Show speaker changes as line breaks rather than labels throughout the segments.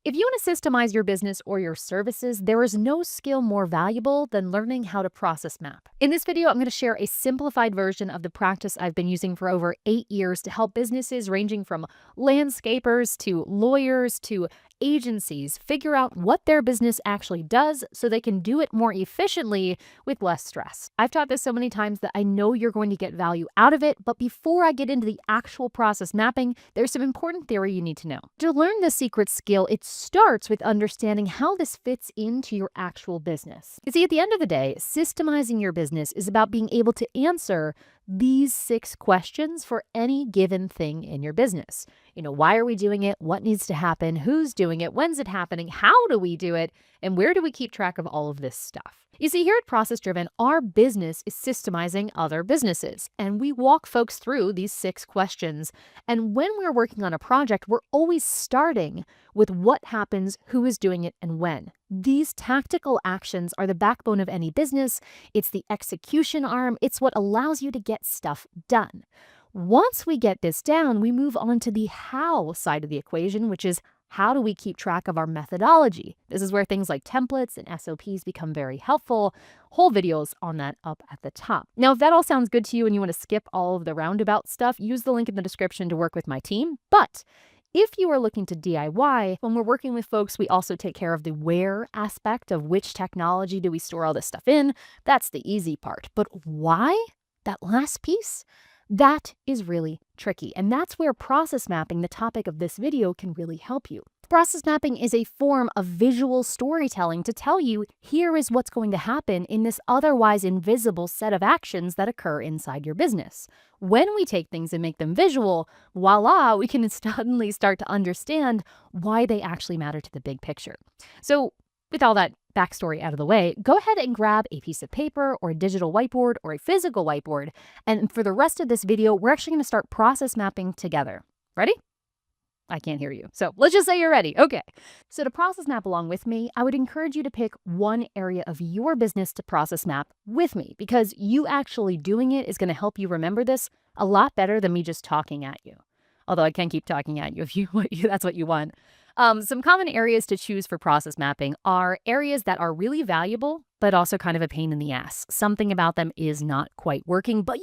If you want to systemize your business or your services, there is no skill more valuable than learning how to process map. In this video, I'm going to share a simplified version of the practice I've been using for over 8 years to help businesses ranging from landscapers to lawyers to agencies figure out what their business actually does so they can do it more efficiently with less stress. I've taught this so many times that I know you're going to get value out of it, but before I get into the actual process mapping, there's some important theory you need to know. To learn the secret skill, it starts with understanding how this fits into your actual business. You see, at the end of the day, systemizing your business is about being able to answer these 6 questions for any given thing in your business. Why are we doing it? What needs to happen? Who's doing it? When's it happening? How do we do it? And where do we keep track of all of this stuff? You see, here at ProcessDriven, our business is systemizing other businesses, and we walk folks through these 6 questions. And when we're working on a project, we're always starting with what happens, who is doing it, and when. These tactical actions are the backbone of any business. It's the execution arm. It's what allows you to get stuff done. Once we get this down, we move on to the how side of the equation, which is how do we keep track of our methodology? This is where things like templates and SOPs become very helpful. Whole videos on that up at the top. Now, if that all sounds good to you and you want to skip all of the roundabout stuff, use the link in the description to work with my team. But if you are looking to DIY, when we're working with folks, we also take care of the where aspect of which technology do we store all this stuff in. That's the easy part. But why? That last piece? That is really tricky. And that's where process mapping, the topic of this video, can really help you. Process mapping is a form of visual storytelling to tell you here is what's going to happen in this otherwise invisible set of actions that occur inside your business. When we take things and make them visual, voila, we can suddenly start to understand why they actually matter to the big picture. So with all that backstory out of the way, go ahead and grab a piece of paper or a digital whiteboard or a physical whiteboard. And for the rest of this video, we're actually going to start process mapping together. Ready? I can't hear you. So let's just say you're ready. Okay. So to process map along with me, I would encourage you to pick one area of your business to process map with me, because you actually doing it is going to help you remember this a lot better than me just talking at you. Although I can keep talking at you if that's what you want. Some common areas to choose for process mapping are areas that are really valuable, but also kind of a pain in the ass. Something about them is not quite working, but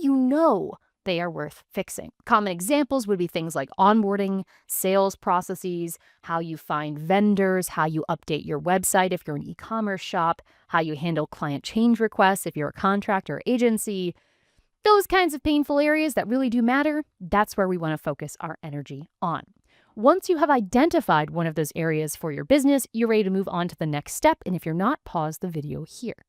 they are worth fixing. Common examples would be things like onboarding, sales processes, how you find vendors, how you update your website if you're an e-commerce shop, how you handle client change requests if you're a contractor or agency. Those kinds of painful areas that really do matter, that's where we want to focus our energy on. Once you have identified one of those areas for your business, you're ready to move on to the next step. And if you're not, pause the video here.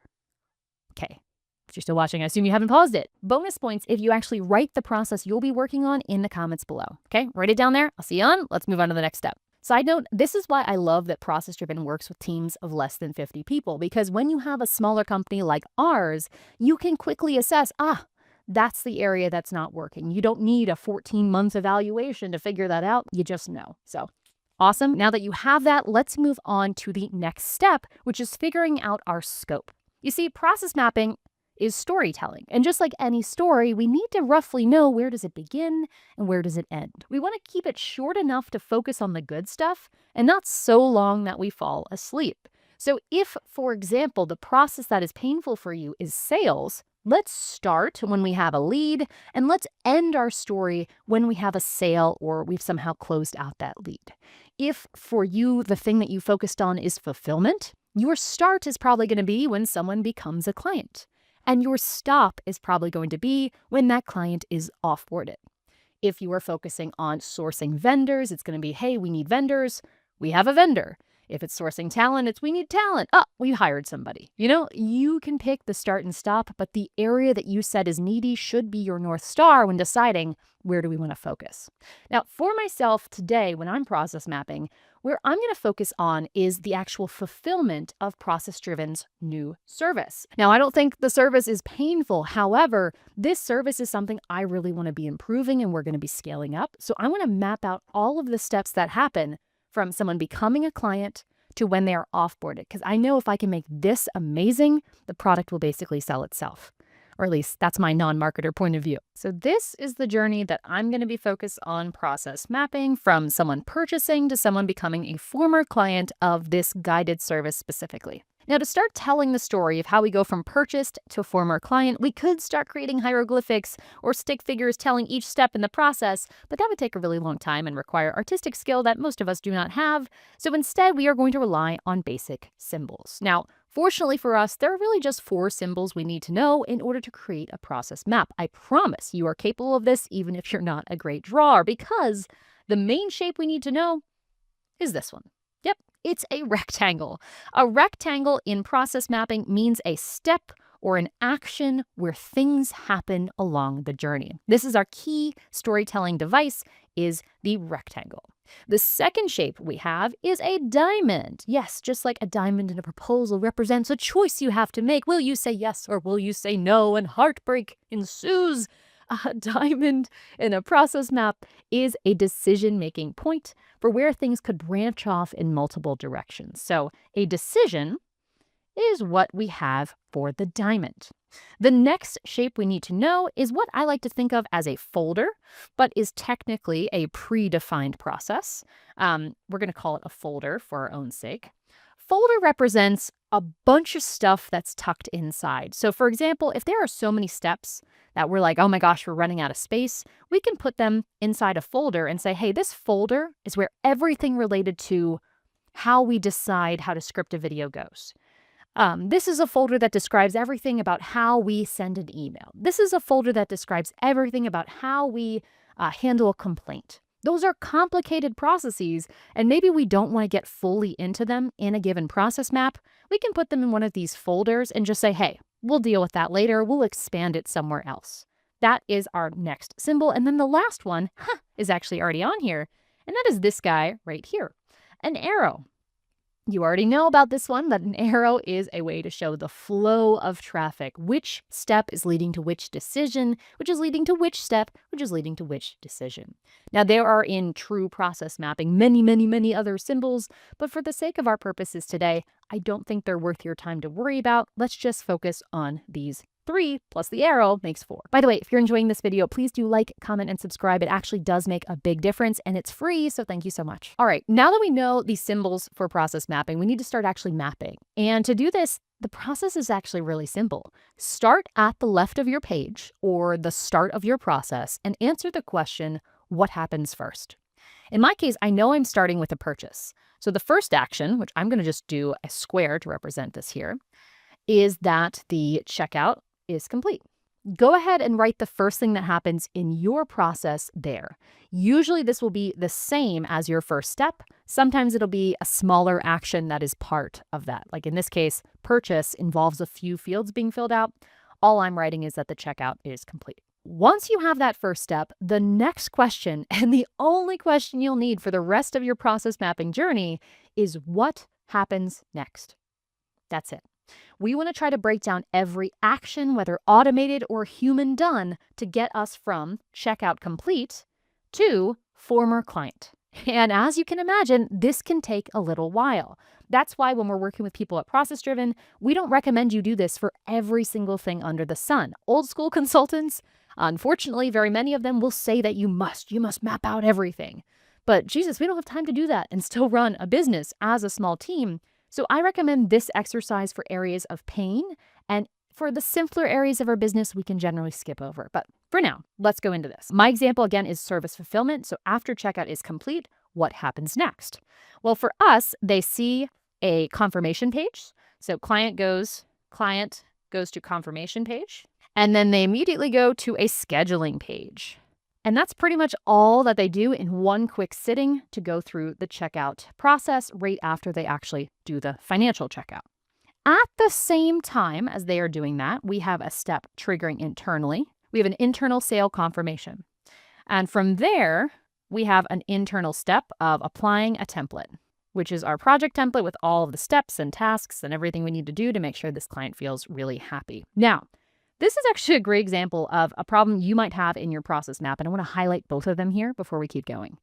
Okay. If you're still watching, I assume you haven't paused it. Bonus points if you actually write the process you'll be working on in the comments below. Okay, write it down there. I'll see you on. Let's move on to the next step. Side note, this is why I love that ProcessDriven works with teams of less than 50 people, because when you have a smaller company like ours, you can quickly assess, that's the area that's not working. You don't need a 14-month evaluation to figure that out. You just know. So awesome. Now that you have that, let's move on to the next step, which is figuring out our scope. You see, process mapping is storytelling. And just like any story, we need to roughly know where does it begin and where does it end. We want to keep it short enough to focus on the good stuff and not so long that we fall asleep. So if, for example, the process that is painful for you is sales, let's start when we have a lead and let's end our story when we have a sale or we've somehow closed out that lead. If for you, the thing that you focused on is fulfillment, your start is probably going to be when someone becomes a client. And your stop is probably going to be when that client is offboarded. If you are focusing on sourcing vendors, it's going to be, hey, we need vendors. We have a vendor. If it's sourcing talent, it's we need talent. We hired somebody. You can pick the start and stop, but the area that you said is needy should be your North Star when deciding where do we want to focus. Now, for myself today, when I'm process mapping, where I'm going to focus on is the actual fulfillment of ProcessDriven's new service. Now, I don't think the service is painful. However, this service is something I really want to be improving and we're going to be scaling up. So I want to map out all of the steps that happen from someone becoming a client to when they are offboarded. Because I know if I can make this amazing, the product will basically sell itself. Or at least that's my non-marketer point of view. So this is the journey that I'm going to be focused on process mapping from someone purchasing to someone becoming a former client of this guided service specifically. Now, to start telling the story of how we go from purchased to former client, we could start creating hieroglyphics or stick figures telling each step in the process, but that would take a really long time and require artistic skill that most of us do not have. So instead, we are going to rely on basic symbols. Now, fortunately for us, there are really just 4 symbols we need to know in order to create a process map. I promise you are capable of this even if you're not a great drawer, because the main shape we need to know is this one. Yep, it's a rectangle. A rectangle in process mapping means a step or an action where things happen along the journey. This is our key storytelling device, is the rectangle. The second shape we have is a diamond. Yes, just like a diamond in a proposal represents a choice you have to make. Will you say yes or will you say no? And heartbreak ensues. A diamond in a process map is a decision-making point for where things could branch off in multiple directions. So a decision is what we have for the diamond. The next shape we need to know is what I like to think of as a folder, but is technically a predefined process. We're going to call it a folder for our own sake. Folder represents a bunch of stuff that's tucked inside. So for example, if there are so many steps that we're like, oh my gosh, we're running out of space, we can put them inside a folder and say, hey, this folder is where everything related to how we decide how to script a video goes. This is a folder that describes everything about how we send an email. This is a folder that describes everything about how we handle a complaint. Those are complicated processes, and maybe we don't want to get fully into them in a given process map. We can put them in one of these folders and just say, hey, we'll deal with that later. We'll expand it somewhere else. That is our next symbol. And then the last one is actually already on here, and that is this guy right here, an arrow. You already know about this one, that an arrow is a way to show the flow of traffic. Which step is leading to which decision, which is leading to which step, which is leading to which decision. Now, there are in true process mapping many other symbols, but for the sake of our purposes today, I don't think they're worth your time to worry about. Let's just focus on these 3 plus the arrow makes 4. By the way, if you're enjoying this video, please do like, comment, and subscribe. It actually does make a big difference and it's free, so thank you so much. All right, now that we know these symbols for process mapping, we need to start actually mapping. And to do this, the process is actually really simple. Start at the left of your page or the start of your process and answer the question, what happens first? In my case, I know I'm starting with a purchase. So the first action, which I'm going to just do a square to represent this here, is that the checkout is complete. Go ahead and write the first thing that happens in your process there. Usually this will be the same as your first step. Sometimes it'll be a smaller action that is part of that. Like in this case, purchase involves a few fields being filled out. All I'm writing is that the checkout is complete. Once you have that first step, the next question, and the only question you'll need for the rest of your process mapping journey, is what happens next? That's it. We want to try to break down every action, whether automated or human done, to get us from checkout complete to former client. And as you can imagine, this can take a little while. That's why when we're working with people at ProcessDriven, we don't recommend you do this for every single thing under the sun. Old school consultants, unfortunately, very many of them will say that you must map out everything. But Jesus, we don't have time to do that and still run a business as a small team. So I recommend this exercise for areas of pain, and for the simpler areas of our business, we can generally skip over. But for now, let's go into this. My example again is service fulfillment. So after checkout is complete, what happens next? Well, for us, they see a confirmation page. So client goes to confirmation page, and then they immediately go to a scheduling page. And that's pretty much all that they do in one quick sitting to go through the checkout process right after they actually do the financial checkout. At the same time as they are doing that, we have a step triggering internally. We have an internal sale confirmation. And from there, we have an internal step of applying a template, which is our project template with all of the steps and tasks and everything we need to do to make sure this client feels really happy. Now, this is actually a great example of a problem you might have in your process map, and I want to highlight both of them here before we keep going.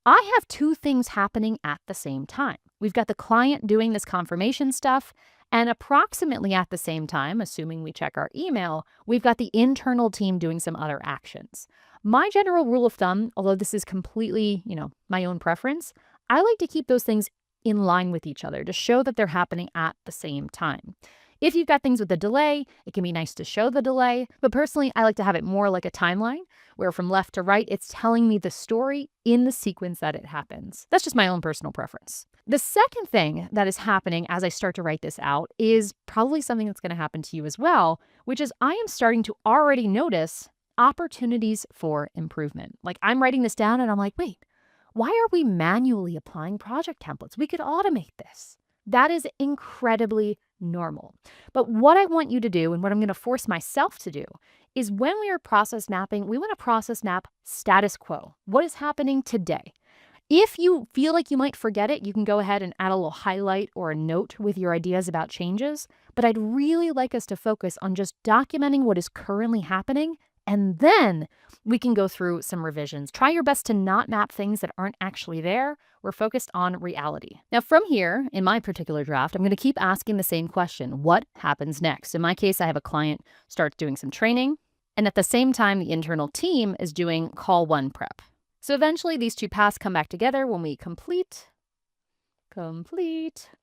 I have 2 things happening at the same time. We've got the client doing this confirmation stuff, and approximately at the same time, assuming we check our email, we've got the internal team doing some other actions. My general rule of thumb, although this is completely, my own preference, I like to keep those things in line with each other to show that they're happening at the same time. If you've got things with a delay, it can be nice to show the delay, but personally, I like to have it more like a timeline where from left to right, it's telling me the story in the sequence that it happens. That's just my own personal preference. The second thing that is happening as I start to write this out is probably something that's going to happen to you as well, which is I am starting to already notice opportunities for improvement. Like I'm writing this down and I'm like, wait, why are we manually applying project templates? We could automate this. That is incredibly normal. But what I want you to do and what I'm going to force myself to do is when we are process mapping, we want to process map status quo. What is happening today? If you feel like you might forget it, you can go ahead and add a little highlight or a note with your ideas about changes. But I'd really like us to focus on just documenting what is currently happening, and then we can go through some revisions. Try your best to not map things that aren't actually there. We're focused on reality. Now from here, in my particular draft, I'm going to keep asking the same question. What happens next? In my case, I have a client starts doing some training, and at the same time, the internal team is doing call one prep. So eventually these two paths come back together when we complete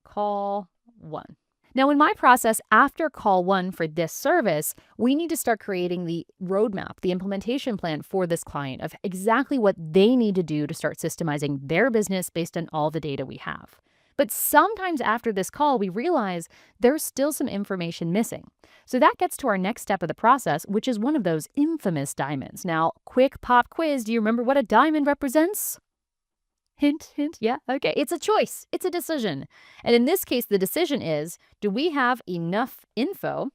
call one. Now in my process, after call one for this service, we need to start creating the roadmap, the implementation plan for this client of exactly what they need to do to start systemizing their business based on all the data we have. But sometimes after this call, we realize there's still some information missing. So that gets to our next step of the process, which is one of those infamous diamonds. Now, quick pop quiz. Do you remember what a diamond represents? Hint, hint. Yeah, okay. It's a choice. It's a decision. And in this case, the decision is, do we have enough info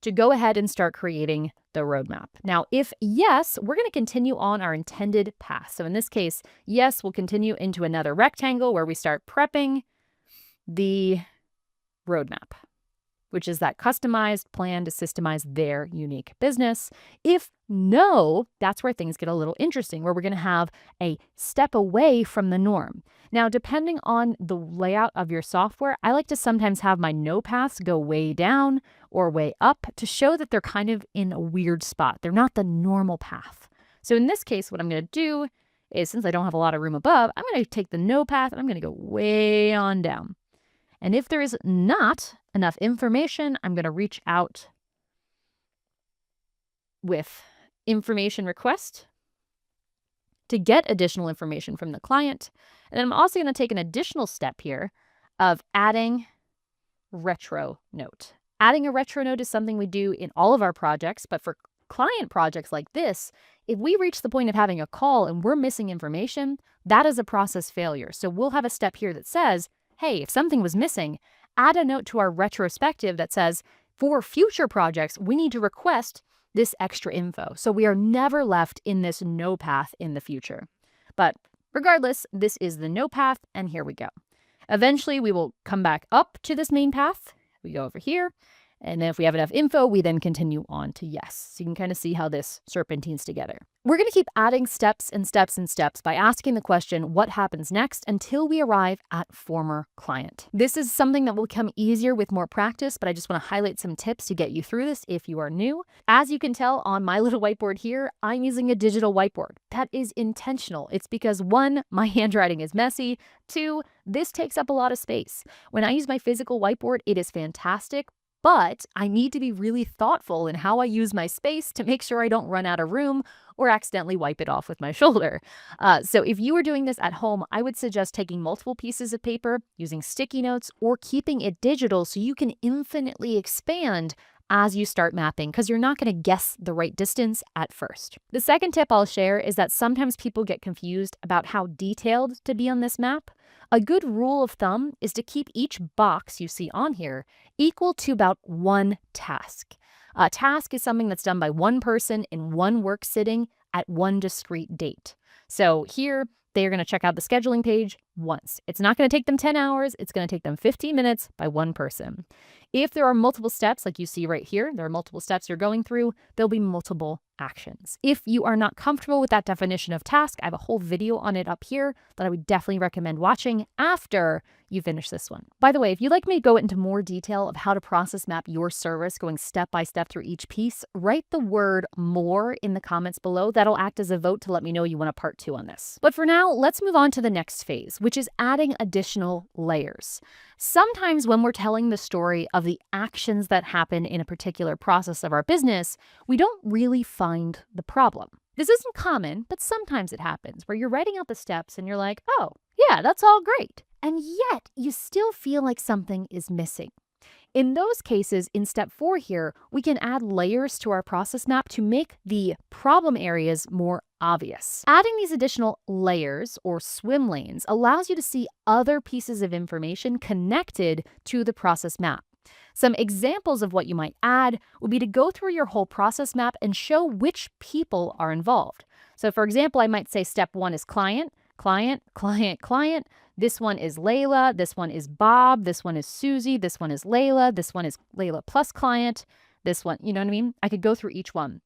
to go ahead and start creating the roadmap? Now, if yes, we're going to continue on our intended path. So in this case, yes, we'll continue into another rectangle where we start prepping the roadmap, which is that customized plan to systemize their unique business. If no, that's where things get a little interesting, where we're going to have a step away from the norm. Now, depending on the layout of your software, I like to sometimes have my no paths go way down or way up to show that they're kind of in a weird spot. They're not the normal path. So in this case, what I'm going to do is, since I don't have a lot of room above, I'm going to take the no path and I'm going to go way on down. And if there is not enough information, I'm going to reach out with information request to get additional information from the client. And then I'm also going to take an additional step here of adding retro note. Adding a retro note is something we do in all of our projects, but for client projects like this, if we reach the point of having a call and we're missing information, that is a process failure. So we'll have a step here that says, hey, if something was missing, add a note to our retrospective that says, for future projects, we need to request this extra info. So we are never left in this no path in the future. But regardless, this is the no path, and here we go. Eventually, we will come back up to this main path. We go over here. And then if we have enough info, we then continue on to yes. So you can kind of see how this serpentines together. We're going to keep adding steps and steps and steps by asking the question, what happens next, until we arrive at former client. This is something that will become easier with more practice, but I just want to highlight some tips to get you through this if you are new. As you can tell on my little whiteboard here, I'm using a digital whiteboard. That is intentional. It's because 1, my handwriting is messy. 2, this takes up a lot of space. When I use my physical whiteboard, it is fantastic. But I need to be really thoughtful in how I use my space to make sure I don't run out of room or accidentally wipe it off with my shoulder. So if you are doing this at home, I would suggest taking multiple pieces of paper, using sticky notes, or keeping it digital so you can infinitely expand as you start mapping, because you're not going to guess the right distance at first. The second tip I'll share is that sometimes people get confused about how detailed to be on this map. A good rule of thumb is to keep each box you see on here equal to about one task. A task is something that's done by one person in one work sitting at one discrete date. So here, they are going to check out the scheduling page. once. It's not going to take them 10 hours. It's going to take them 15 minutes by one person. If there are multiple steps, like you see right here, there are multiple steps you're going through, there'll be multiple actions. If you are not comfortable with that definition of task, I have a whole video on it up here that I would definitely recommend watching after you finish this one. By the way, if you'd like me to go into more detail of how to process map your service, going step by step through each piece, write the word more in the comments below. That'll act as a vote to let me know you want a part 2 on this. But for now, let's move on to the next phase, which is adding additional layers. Sometimes when we're telling the story of the actions that happen in a particular process of our business, we don't really find the problem. This isn't common, but sometimes it happens where you're writing out the steps and you're like, oh, yeah, that's all great. And yet you still feel like something is missing. In those cases, in step 4 here, we can add layers to our process map to make the problem areas more obvious. Adding these additional layers or swim lanes allows you to see other pieces of information connected to the process map. Some examples of what you might add would be to go through your whole process map and show which people are involved. So for example, I might say step 1 is client, client, client, client. This one is Layla, this one is Bob, this one is Susie, this one is Layla, this one is Layla plus client, this one, you know what I mean? I could go through each one.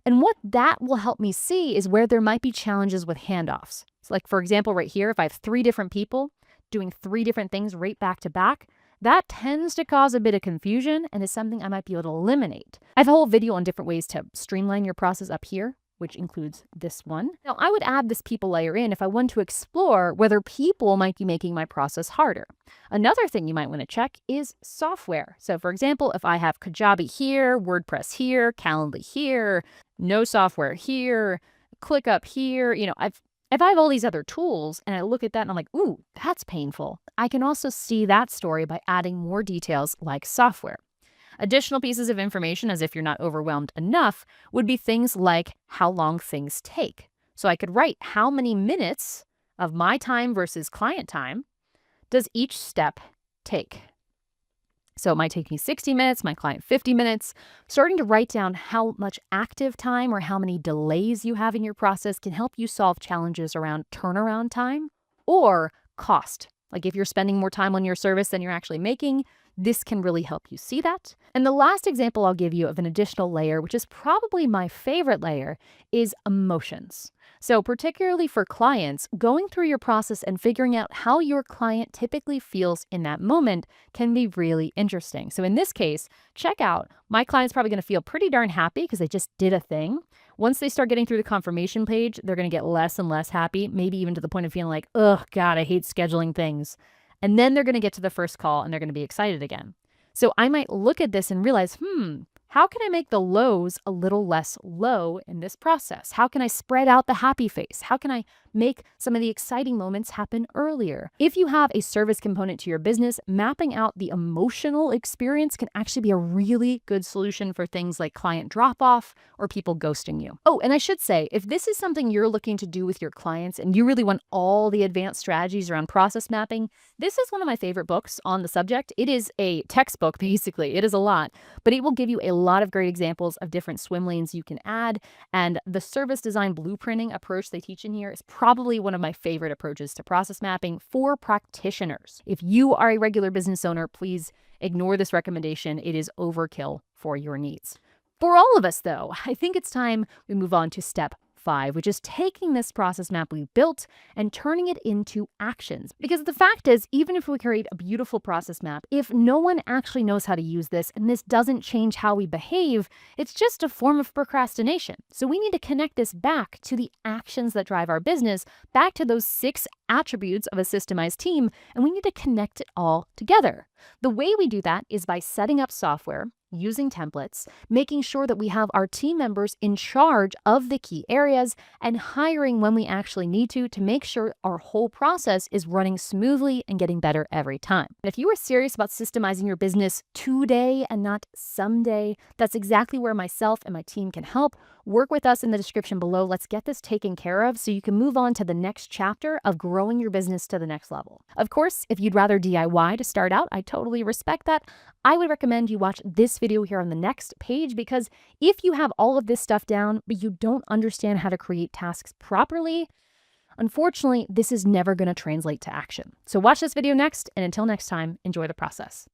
And what that will help me see is where there might be challenges with handoffs. So like for example, right here, if I have 3 different people doing 3 different things right back to back, that tends to cause a bit of confusion and is something I might be able to eliminate. I have a whole video on different ways to streamline your process up here, which includes this one. Now, I would add this people layer in if I want to explore whether people might be making my process harder. Another thing you might want to check is software. So for example, if I have Kajabi here, WordPress here, Calendly here, no software here, ClickUp here, if I have all these other tools and I look at that and I'm like, ooh, that's painful, I can also see that story by adding more details like software. Additional pieces of information, as if you're not overwhelmed enough, would be things like how long things take. So I could write how many minutes of my time versus client time does each step take. So it might take me 60 minutes, my client 50 minutes. Starting to write down how much active time or how many delays you have in your process can help you solve challenges around turnaround time or cost. Like if you're spending more time on your service than you're actually making, this can really help you see that. And the last example I'll give you of an additional layer, which is probably my favorite layer, is emotions. So particularly for clients, going through your process and figuring out how your client typically feels in that moment can be really interesting. So in this case, check out, my client's probably going to feel pretty darn happy because they just did a thing. Once they start getting through the confirmation page, they're going to get less and less happy, maybe even to the point of feeling like, oh God, I hate scheduling things. And then they're going to get to the first call and they're going to be excited again. So I might look at this and realize, how can I make the lows a little less low in this process? How can I spread out the happy face? How can I make some of the exciting moments happen earlier? If you have a service component to your business, mapping out the emotional experience can actually be a really good solution for things like client drop-off or people ghosting you. Oh, and I should say, if this is something you're looking to do with your clients and you really want all the advanced strategies around process mapping, this is one of my favorite books on the subject. It is a textbook, basically. It is a lot, but it will give you a lot of great examples of different swim lanes you can add. And the service design blueprinting approach they teach in here is probably one of my favorite approaches to process mapping for practitioners. If you are a regular business owner, please ignore this recommendation. It is overkill for your needs. For all of us, though, I think it's time we move on to step 5, which is taking this process map we've built and turning it into actions. Because the fact is, even if we create a beautiful process map, if no one actually knows how to use this and this doesn't change how we behave, it's just a form of procrastination. So we need to connect this back to the actions that drive our business, back to those 6 attributes of a systemized team, and we need to connect it all together. The way we do that is by setting up software, using templates, making sure that we have our team members in charge of the key areas, and hiring when we actually need to make sure our whole process is running smoothly and getting better every time. If you are serious about systemizing your business today and not someday, that's exactly where myself and my team can help. Work with us in the description below. Let's get this taken care of so you can move on to the next chapter of growing your business to the next level. Of course, if you'd rather DIY to start out, I totally respect that. I would recommend you watch this video here on the next page, because if you have all of this stuff down, but you don't understand how to create tasks properly, Unfortunately, this is never going to translate to action. So watch this video next, and until next time, enjoy the process.